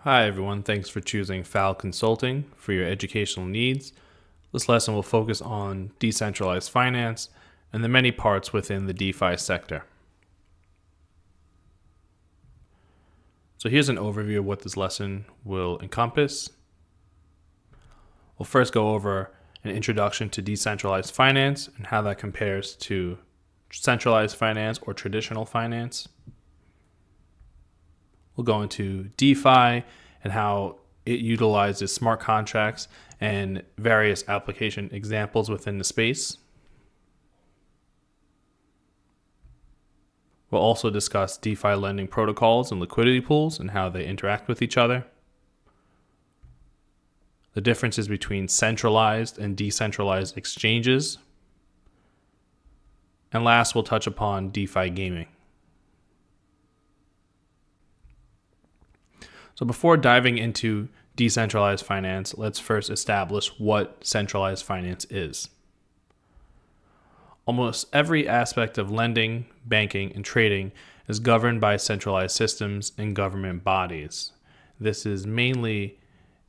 Hi everyone, thanks for choosing FAL Consulting for your educational needs. This lesson will focus on decentralized finance and the many parts within the DeFi sector. So here's an overview of what this lesson will encompass. We'll first go over an introduction to decentralized finance and how that compares to centralized finance or traditional finance. We'll go into DeFi and how it utilizes smart contracts and various application examples within the space. We'll also discuss DeFi lending protocols and liquidity pools and how they interact with each other. The differences between centralized and decentralized exchanges. And last, we'll touch upon DeFi gaming. So before diving into decentralized finance, let's first establish what centralized finance is. Almost every aspect of lending, banking, and trading is governed by centralized systems and government bodies. This is mainly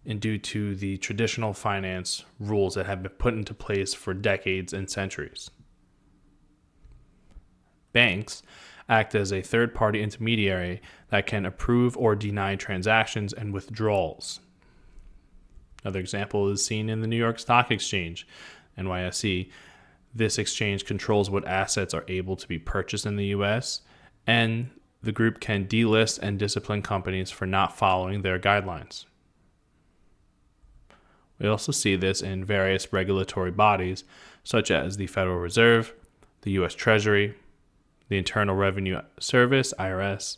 due to the traditional finance rules that have been put into place for decades and centuries. Banks act as a third-party intermediary that can approve or deny transactions and withdrawals. Another example is seen in the New York Stock Exchange, NYSE. This exchange controls what assets are able to be purchased in the US, and the group can delist and discipline companies for not following their guidelines. We also see this in various regulatory bodies, such as the Federal Reserve, the US Treasury, the Internal Revenue Service, IRS,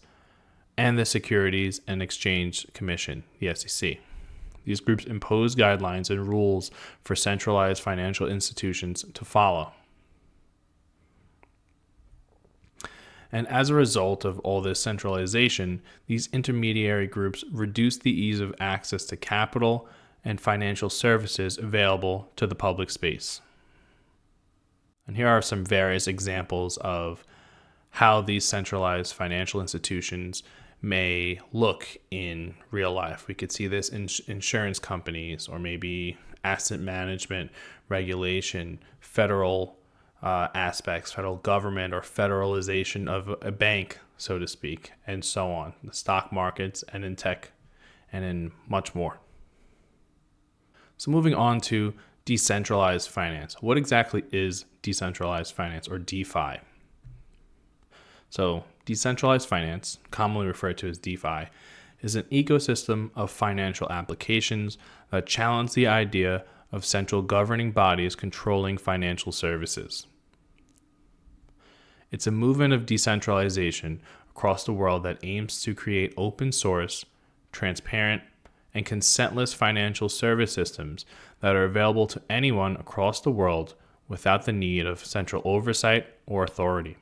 and the Securities and Exchange Commission, the SEC. These groups impose guidelines and rules for centralized financial institutions to follow. And as a result of all this centralization, these intermediary groups reduce the ease of access to capital and financial services available to the public space. And here are some various examples of how these centralized financial institutions may look in real life. We could see this in insurance companies, or maybe asset management, regulation, federal aspects, federal government, or federalization of a bank, so to speak, and so on. The stock markets and in tech and in much more. So moving on to decentralized finance. What exactly is decentralized finance, or DeFi? So decentralized finance, commonly referred to as DeFi, is an ecosystem of financial applications that challenge the idea of central governing bodies controlling financial services. It's a movement of decentralization across the world that aims to create open source, transparent, and consentless financial service systems that are available to anyone across the world without the need of central oversight or authority.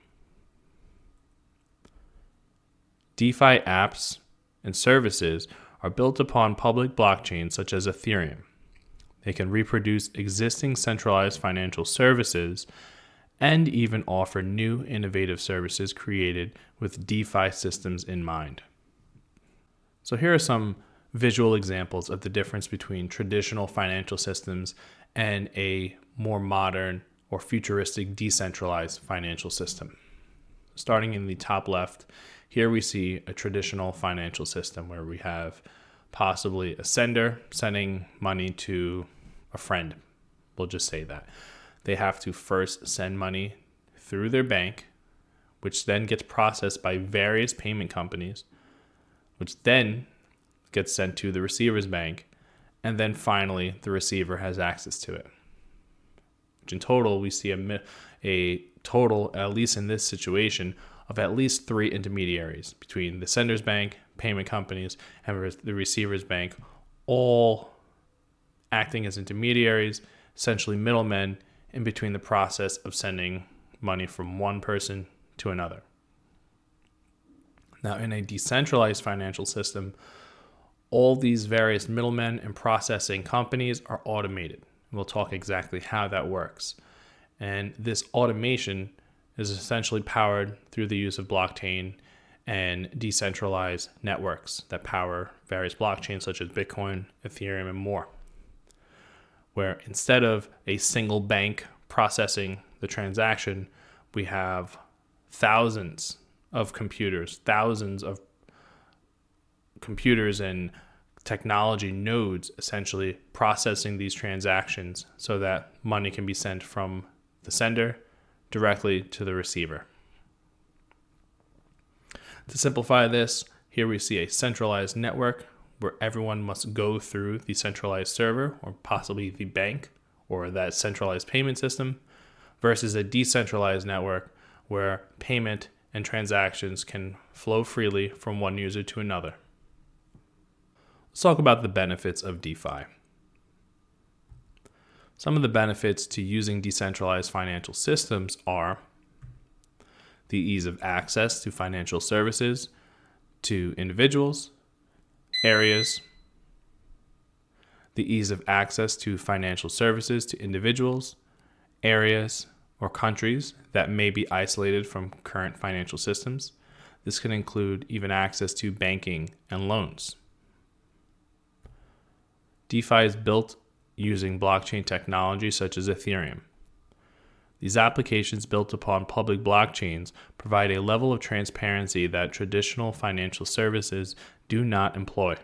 DeFi apps and services are built upon public blockchains such as Ethereum. They can reproduce existing centralized financial services and even offer new innovative services created with DeFi systems in mind. So here are some visual examples of the difference between traditional financial systems and a more modern or futuristic decentralized financial system. Starting in the top left, here we see a traditional financial system where we have possibly a sender sending money to a friend. We'll just say that. They have to first send money through their bank, which then gets processed by various payment companies, which then gets sent to the receiver's bank, and then finally the receiver has access to it. Which in total, we see a total, at least in this situation, of at least 3 intermediaries between the sender's bank, payment companies, and the receiver's bank, all acting as intermediaries, essentially middlemen, in between the process of sending money from one person to another. Now, in a decentralized financial system, all these various middlemen and processing companies are automated. We'll talk exactly how that works. And this automation is essentially powered through the use of blockchain and decentralized networks that power various blockchains such as Bitcoin, Ethereum, and more, where instead of a single bank processing the transaction, we have thousands of computers and technology nodes essentially processing these transactions so that money can be sent from the sender directly to the receiver. To simplify this, here we see a centralized network where everyone must go through the centralized server or possibly the bank or that centralized payment system, versus a decentralized network where payment and transactions can flow freely from one user to another. Let's talk about the benefits of DeFi. Some of the benefits to using decentralized financial systems are the ease of access to financial services to individuals, areas, the ease of access to financial services to individuals, areas, or countries that may be isolated from current financial systems. This can include even access to banking and loans. DeFi is built using blockchain technology such as Ethereum. These applications built upon public blockchains provide a level of transparency that traditional financial services do not employ.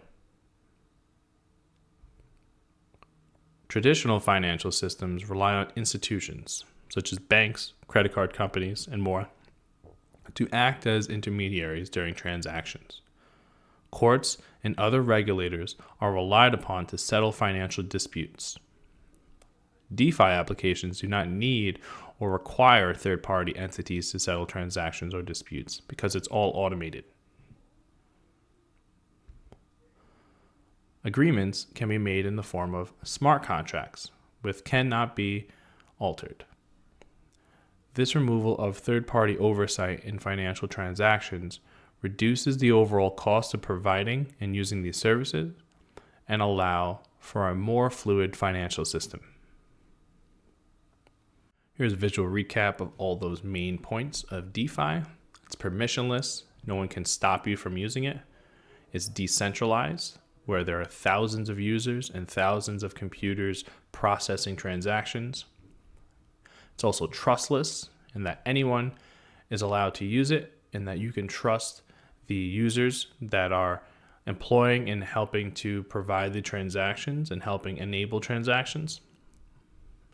Traditional financial systems rely on institutions, such as banks, credit card companies, and more, to act as intermediaries during transactions. Courts and other regulators are relied upon to settle financial disputes. DeFi applications do not need or require third-party entities to settle transactions or disputes because it's all automated. Agreements can be made in the form of smart contracts, which cannot be altered. This removal of third-party oversight in financial transactions reduces the overall cost of providing and using these services and allow for a more fluid financial system. Here's a visual recap of all those main points of DeFi. It's permissionless. No one can stop you from using it. It's decentralized, where there are thousands of users and thousands of computers processing transactions. It's also trustless in that anyone is allowed to use it and that you can trust the users that are employing and helping to provide the transactions and helping enable transactions.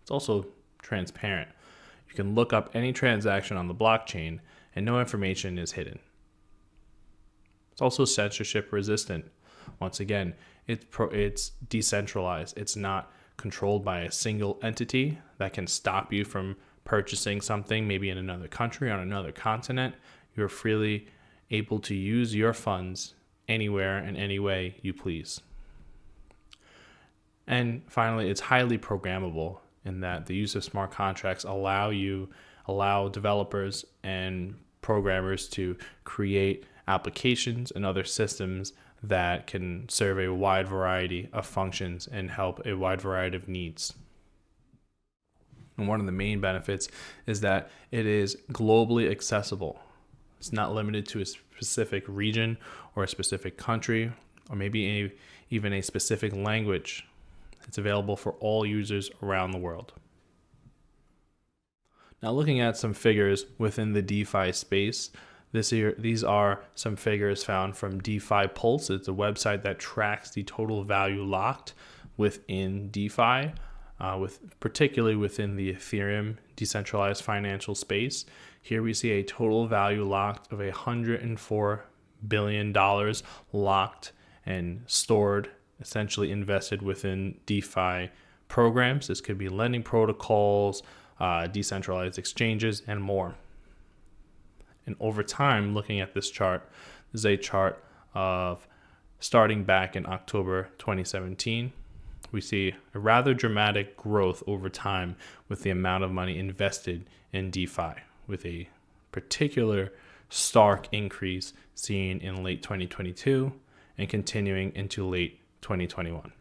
It's also transparent. You can look up any transaction on the blockchain and no information is hidden. It's also censorship resistant. Once again, it's decentralized. It's not controlled by a single entity that can stop you from purchasing something maybe in another country, on another continent. You're freely able to use your funds anywhere and any way you please. And finally, it's highly programmable in that the use of smart contracts allow developers and programmers to create applications and other systems that can serve a wide variety of functions and help a wide variety of needs. And one of the main benefits is that it is globally accessible. It's not limited to a specific region or a specific country or maybe even a specific language. It's available for all users around the world. Now, looking at some figures within the DeFi space, these are some figures found from DeFi Pulse. It's a website that tracks the total value locked within DeFi, particularly within the Ethereum decentralized financial space. Here we see a total value locked of $104 billion locked and stored, essentially invested within DeFi programs. This could be lending protocols, decentralized exchanges, and more. And over time, looking at this chart, this is a chart of starting back in October 2017. We see a rather dramatic growth over time with the amount of money invested in DeFi, with a particular stark increase seen in late 2022 and continuing into late 2021.